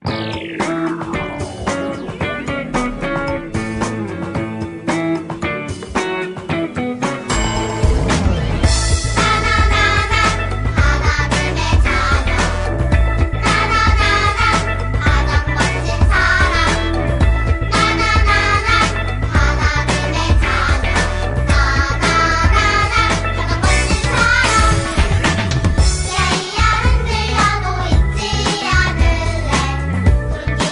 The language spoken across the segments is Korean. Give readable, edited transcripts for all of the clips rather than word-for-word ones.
야이야 흔들려도 잊지 않을래. 그렇게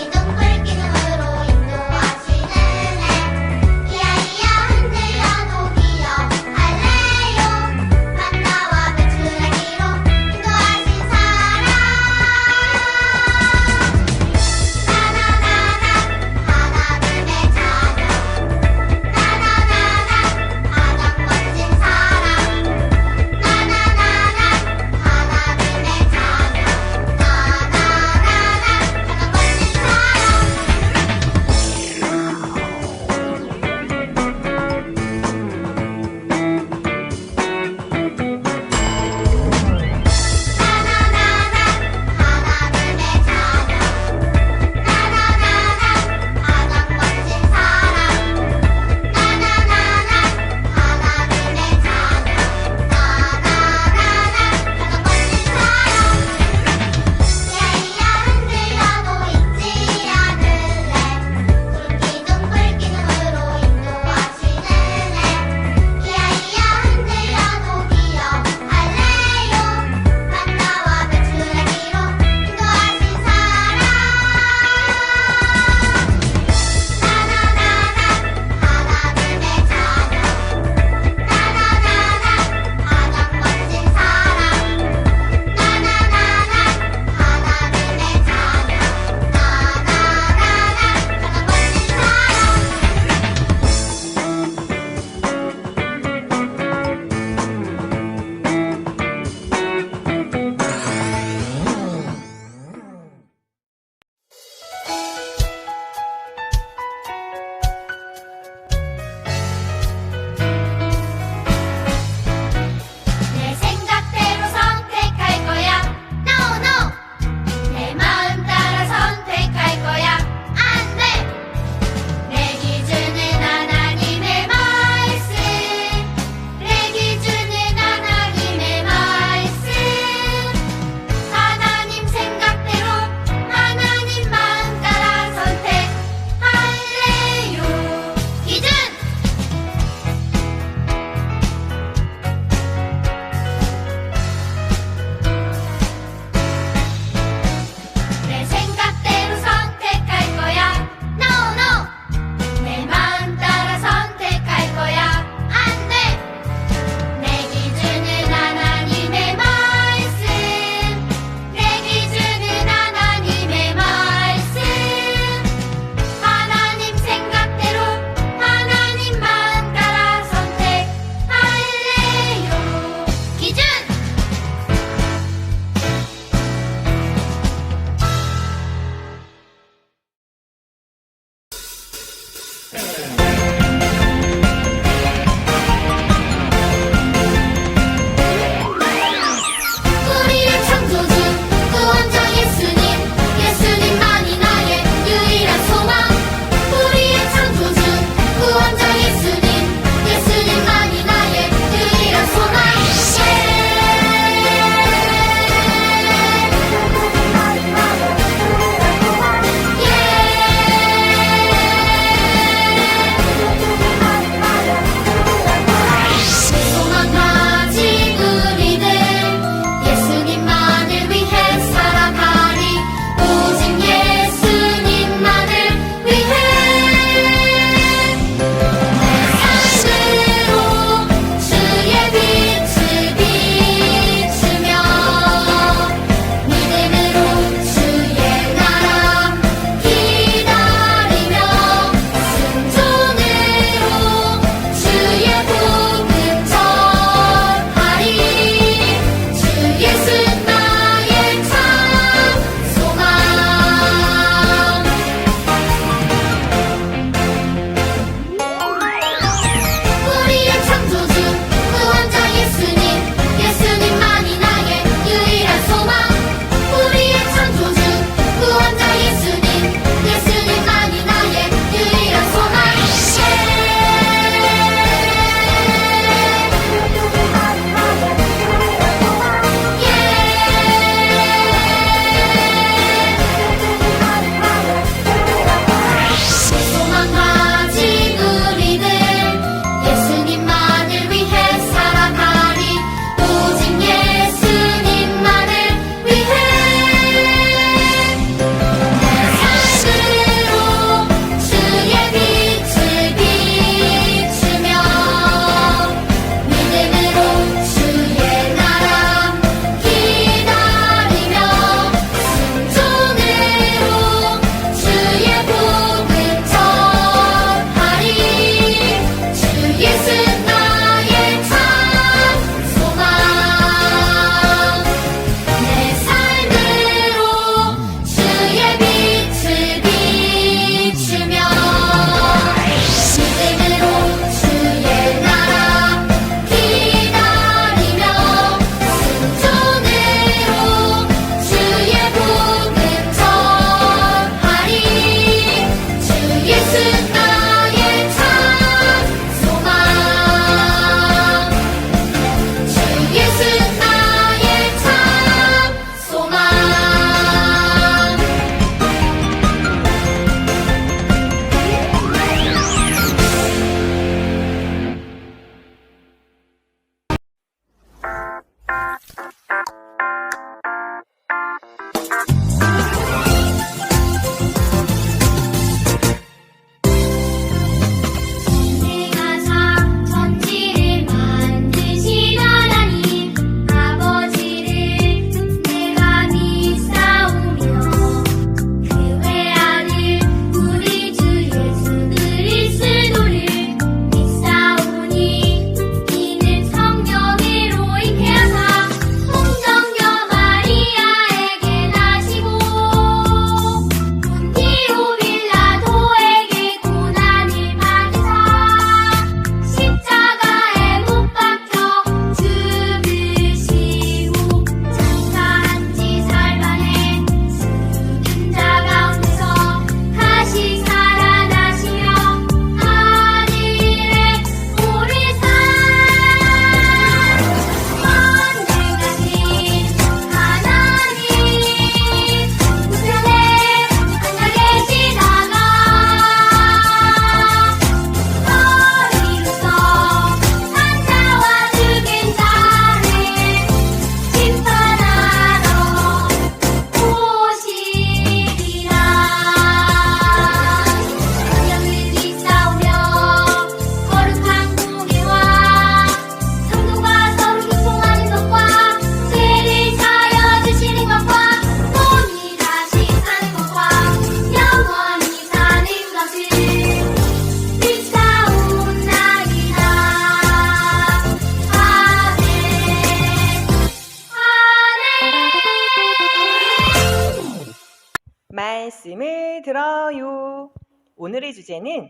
말씀을 들어요. 오늘의 주제는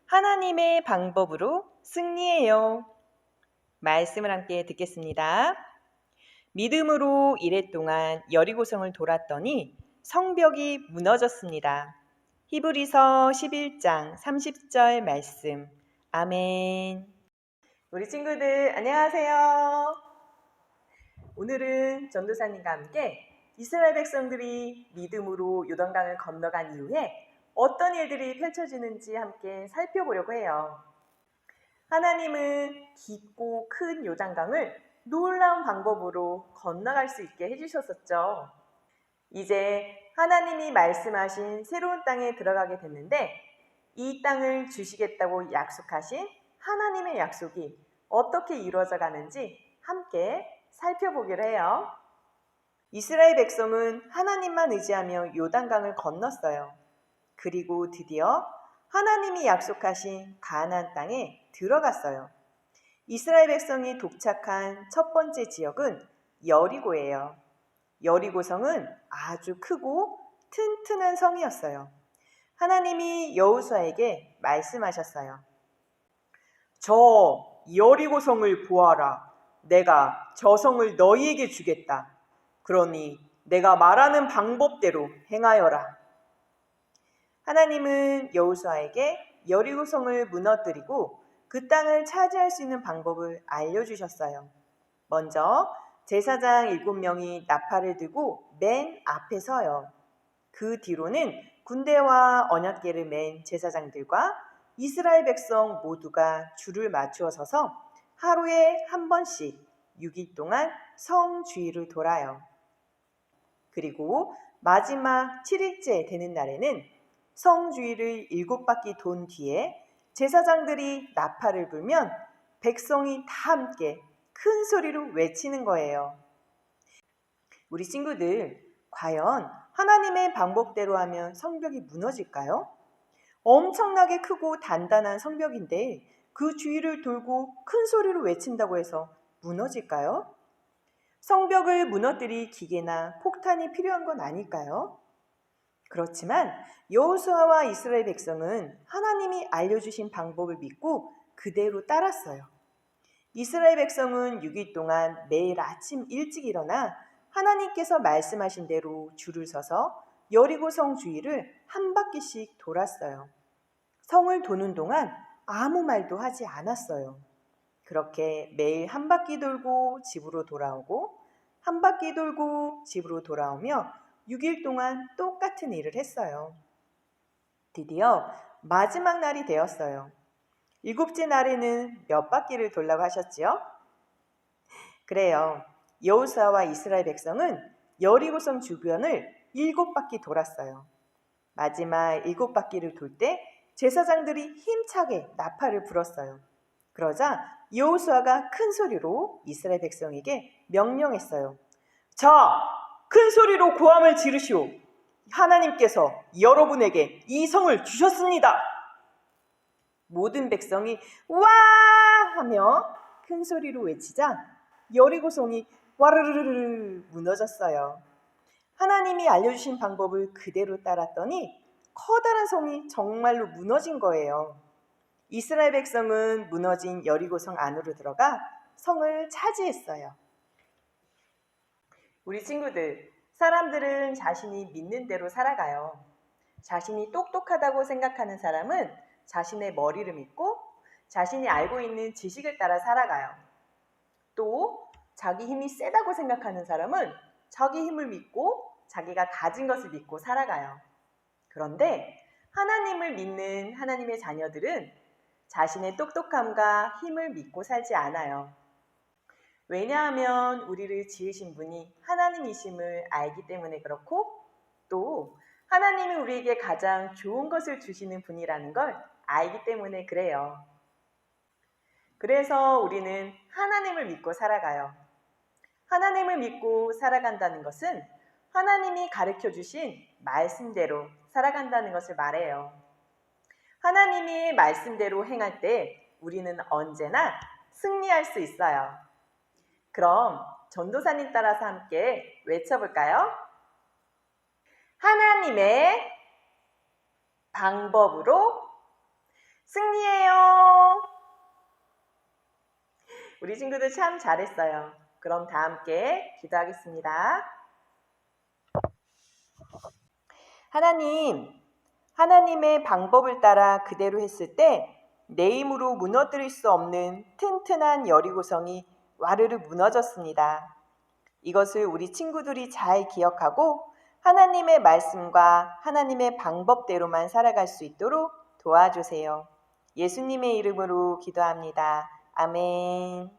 하나님의 방법으로 승리해요. 말씀을 함께 듣겠습니다. 믿음으로 이랫 동안 여리고성을 돌았더니 성벽이 무너졌습니다. 히브리서 11장 30절 말씀. 아멘. 우리 친구들 안녕하세요. 오늘은 전도사님과 함께 이스라엘 백성들이 믿음으로 요단강을 건너간 이후에 어떤 일들이 펼쳐지는지 함께 살펴보려고 해요. 하나님은 깊고 큰 요단강을 놀라운 방법으로 건너갈 수 있게 해주셨었죠. 이제 하나님이 말씀하신 새로운 땅에 들어가게 됐는데 이 땅을 주시겠다고 약속하신 하나님의 약속이 어떻게 이루어져 가는지 함께 살펴보기로 해요. 이스라엘 백성은 하나님만 의지하며 요단강을 건넜어요. 그리고 드디어 하나님이 약속하신 가나안 땅에 들어갔어요. 이스라엘 백성이 도착한 첫 번째 지역은 여리고예요. 여리고성은 아주 크고 튼튼한 성이었어요. 하나님이 여호수아에게 말씀하셨어요. 저 여리고성을 보아라. 내가 저 성을 너희에게 주겠다. 그러니 내가 말하는 방법대로 행하여라. 하나님은 여호수아에게 여리고성을 무너뜨리고 그 땅을 차지할 수 있는 방법을 알려주셨어요. 먼저 제사장 7명이 나팔을 들고 맨 앞에 서요. 그 뒤로는 군대와 언약궤를 맨 제사장들과 이스라엘 백성 모두가 줄을 맞추어 서서 하루에 한 번씩 6일 동안 성 주위를 돌아요. 그리고 마지막 7일째 되는 날에는 성 주위를 7바퀴 돈 뒤에 제사장들이 나팔을 불면 백성이 다 함께 큰 소리로 외치는 거예요. 우리 친구들, 과연 하나님의 방법대로 하면 성벽이 무너질까요? 엄청나게 크고 단단한 성벽인데 그 주위를 돌고 큰 소리로 외친다고 해서 무너질까요? 성벽을 무너뜨릴 기계나 폭탄이 필요한 건 아닐까요? 그렇지만 여호수아와 이스라엘 백성은 하나님이 알려주신 방법을 믿고 그대로 따랐어요. 이스라엘 백성은 6일 동안 매일 아침 일찍 일어나 하나님께서 말씀하신 대로 줄을 서서 여리고성 주위를 한 바퀴씩 돌았어요. 성을 도는 동안 아무 말도 하지 않았어요. 그렇게 매일 한 바퀴 돌고 집으로 돌아오고 한 바퀴 돌고 집으로 돌아오며 6일 동안 똑같은 일을 했어요. 드디어 마지막 날이 되었어요. 7째 날에는 몇 바퀴를 돌라고 하셨지요? 그래요. 여호수아와 이스라엘 백성은 여리고성 주변을 7바퀴 돌았어요. 마지막 7바퀴를 돌 때 제사장들이 힘차게 나팔을 불었어요. 그러자 여호수아가 큰 소리로 이스라엘 백성에게 명령했어요. 자, 큰 소리로 고함을 지르시오. 하나님께서 여러분에게 이 성을 주셨습니다. 모든 백성이 와 하며 큰 소리로 외치자 여리고성이 와르르르 무너졌어요. 하나님이 알려주신 방법을 그대로 따랐더니 커다란 성이 정말로 무너진 거예요. 이스라엘 백성은 무너진 여리고성 안으로 들어가 성을 차지했어요. 우리 친구들, 사람들은 자신이 믿는 대로 살아가요. 자신이 똑똑하다고 생각하는 사람은 자신의 머리를 믿고 자신이 알고 있는 지식을 따라 살아가요. 또 자기 힘이 세다고 생각하는 사람은 자기 힘을 믿고 자기가 가진 것을 믿고 살아가요. 그런데 하나님을 믿는 하나님의 자녀들은 자신의 똑똑함과 힘을 믿고 살지 않아요. 왜냐하면 우리를 지으신 분이 하나님이심을 알기 때문에 그렇고 또 하나님이 우리에게 가장 좋은 것을 주시는 분이라는 걸 알기 때문에 그래요. 그래서 우리는 하나님을 믿고 살아가요. 하나님을 믿고 살아간다는 것은 하나님이 가르쳐 주신 말씀대로 살아간다는 것을 말해요. 하나님이 말씀대로 행할 때 우리는 언제나 승리할 수 있어요. 그럼 전도사님 따라서 함께 외쳐볼까요? 하나님 하나님의 방법으로 승리해요. 우리 친구들 참 잘했어요. 그럼 다 함께 기도하겠습니다. 하나님의 방법을 따라 그대로 했을 때 내 힘으로 무너뜨릴 수 없는 튼튼한 여리고성이 와르르 무너졌습니다. 이것을 우리 친구들이 잘 기억하고 하나님의 말씀과 하나님의 방법대로만 살아갈 수 있도록 도와주세요. 예수님의 이름으로 기도합니다. 아멘.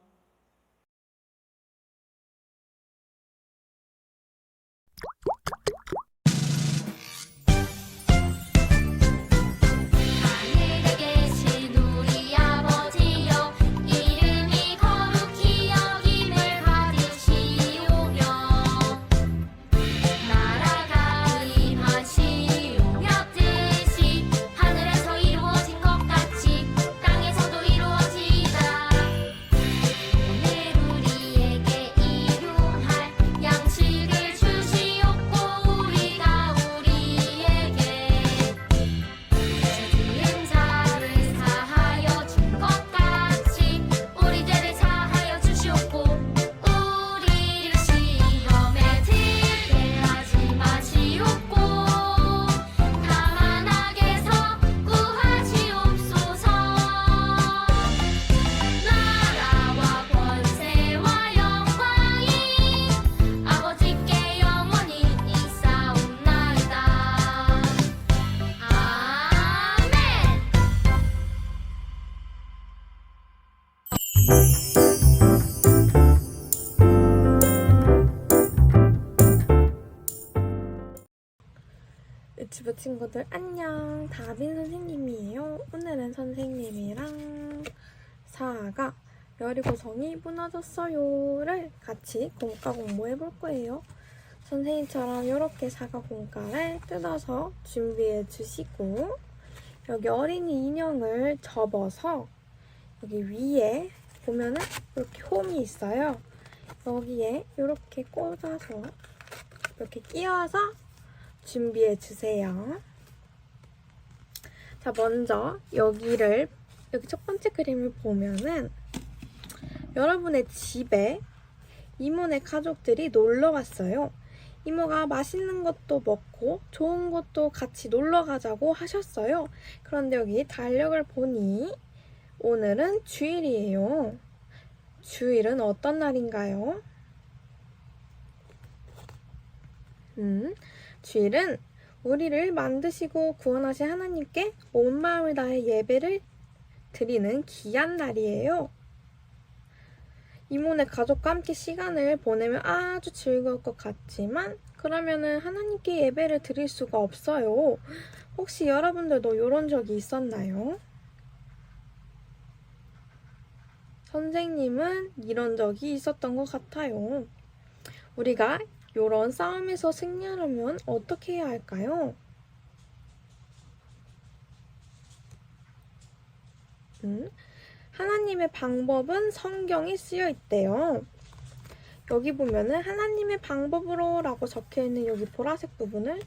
유치부 친구들 안녕, 다빈 선생님이에요. 오늘은 선생님이랑 사아가 여리고성이 무너졌어요를 같이 공과 공부해 볼 거예요. 선생님처럼 이렇게 사과 공과를 뜯어서 준비해 주시고, 여기 어린이 인형을 접어서 여기 위에 보면은 이렇게 홈이 있어요. 여기에 이렇게 꽂아서 이렇게 끼워서 준비해 주세요. 자, 먼저 여기 첫 번째 그림을 보면은 여러분의 집에 이모네 가족들이 놀러 왔어요. 이모가 맛있는 것도 먹고 좋은 것도 같이 놀러 가자고 하셨어요. 그런데 여기 달력을 보니 오늘은 주일이에요. 주일은 어떤 날인가요? 주일은 우리를 만드시고 구원하신 하나님께 온 마음을 다해 예배를 드리는 귀한 날이에요. 이모네 가족과 함께 시간을 보내면 아주 즐거울 것 같지만 그러면은 하나님께 예배를 드릴 수가 없어요. 혹시 여러분들도 이런 적이 있었나요? 선생님은 이런 적이 있었던 것 같아요. 우리가 이런 싸움에서 승리하려면 어떻게 해야 할까요? 하나님의 방법은 성경에 쓰여 있대요. 여기 보면은 하나님의 방법으로 라고 적혀있는 여기 보라색 부분을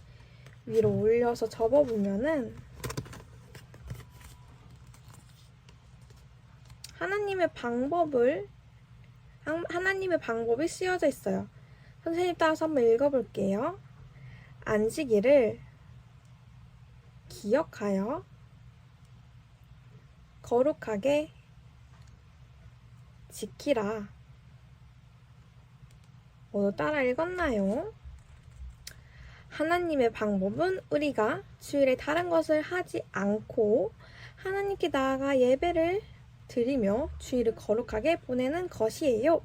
위로 올려서 접어보면은 하나님의 방법이 쓰여져 있어요. 선생님 따라서 한번 읽어볼게요. 안식일을 기억하여 거룩하게 지키라. 모두 따라 읽었나요? 하나님의 방법은 우리가 주일에 다른 것을 하지 않고 하나님께 나아가 예배를 드리며 주일을 거룩하게 보내는 것이에요.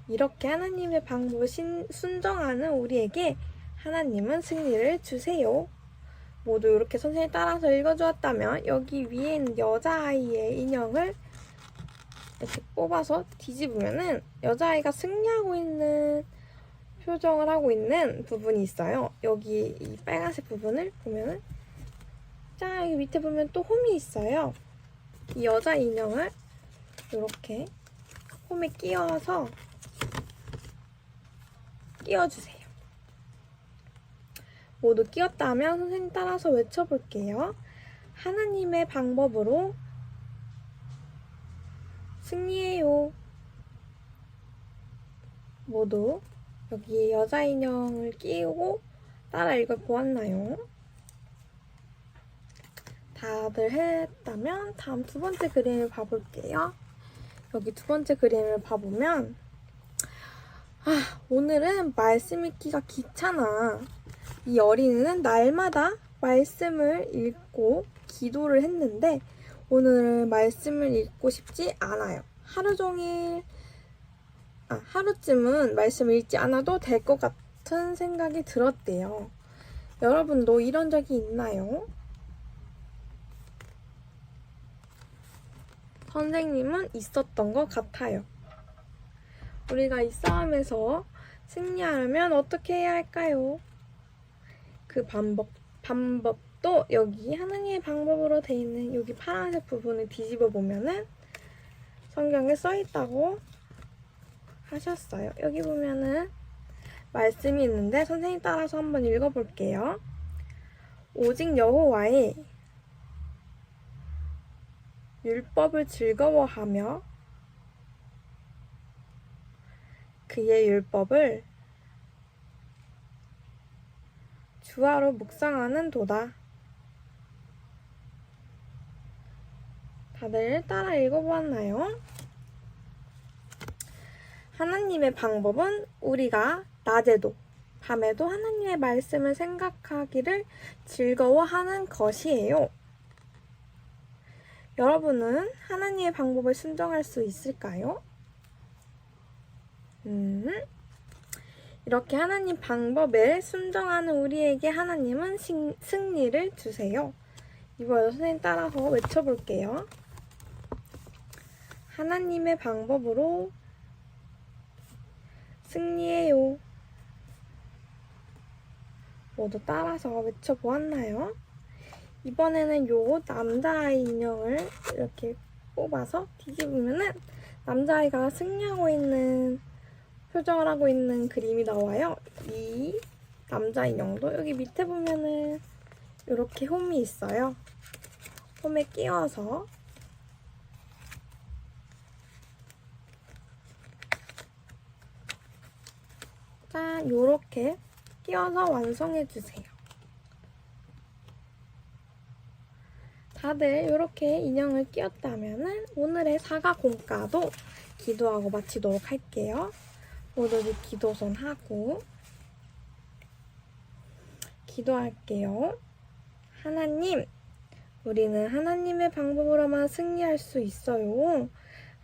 이렇게 하나님의 방법을 순종하는 우리에게 하나님은 승리를 주세요. 모두 이렇게 선생님 따라서 읽어주었다면 여기 위에 있는 여자아이의 인형을 이렇게 뽑아서 뒤집으면은 여자아이가 승리하고 있는 표정을 하고 있는 부분이 있어요. 여기 이 빨간색 부분을 보면은 자, 여기 밑에 보면 또 홈이 있어요. 이 여자 인형을 이렇게 홈에 끼워주세요. 모두 끼었다면 선생님 따라서 외쳐볼게요. 하나님의 방법으로 승리해요. 모두 여기 여자 인형을 끼우고 따라 읽어보았나요? 다들 했다면 다음 두 번째 그림을 봐볼게요. 여기 두 번째 그림을 봐보면 오늘은 말씀 읽기가 귀찮아. 이 어린이는 날마다 말씀을 읽고 기도를 했는데 오늘은 말씀을 읽고 싶지 않아요. 하루쯤은 말씀을 읽지 않아도 될 것 같은 생각이 들었대요. 여러분도 이런 적이 있나요? 선생님은 있었던 것 같아요. 우리가 이 싸움에서 승리하려면 어떻게 해야 할까요? 그 방법도 여기 하나님의 방법으로 돼 있는 여기 파란색 부분을 뒤집어 보면은 성경에 써 있다고 하셨어요. 여기 보면은 말씀이 있는데 선생님 따라서 한번 읽어볼게요. 오직 여호와의 율법을 즐거워하며 그의 율법을 주하로 묵상하는 도다. 다들 따라 읽어보았나요? 하나님의 방법은 우리가 낮에도 밤에도 하나님의 말씀을 생각하기를 즐거워하는 것이에요. 여러분은 하나님의 방법을 순종할 수 있을까요? 이렇게 하나님 방법에 순종하는 우리에게 하나님은 승리를 주세요. 이번에 선생님 따라서 외쳐볼게요. 하나님의 방법으로 승리해요. 모두 따라서 외쳐보았나요? 이번에는 요 남자아이 인형을 이렇게 뽑아서 뒤집으면은 남자아이가 승리하고 있는 표정을 하고 있는 그림이 나와요. 이 남자 인형도 여기 밑에 보면은 이렇게 홈이 있어요. 홈에 끼워서 짠, 요렇게 끼워서 완성해주세요. 다들 이렇게 인형을 끼웠다면 오늘의 사과 공과도 기도하고 마치도록 할게요. 모두 기도선 하고 기도할게요. 하나님, 우리는 하나님의 방법으로만 승리할 수 있어요.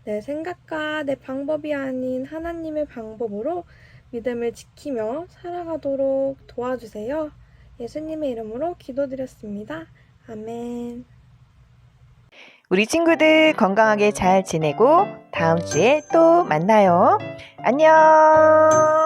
내 생각과 내 방법이 아닌 하나님의 방법으로 믿음을 지키며 살아가도록 도와주세요. 예수님의 이름으로 기도드렸습니다. 아멘. 우리 친구들 건강하게 잘 지내고 다음 주에 또 만나요. 안녕.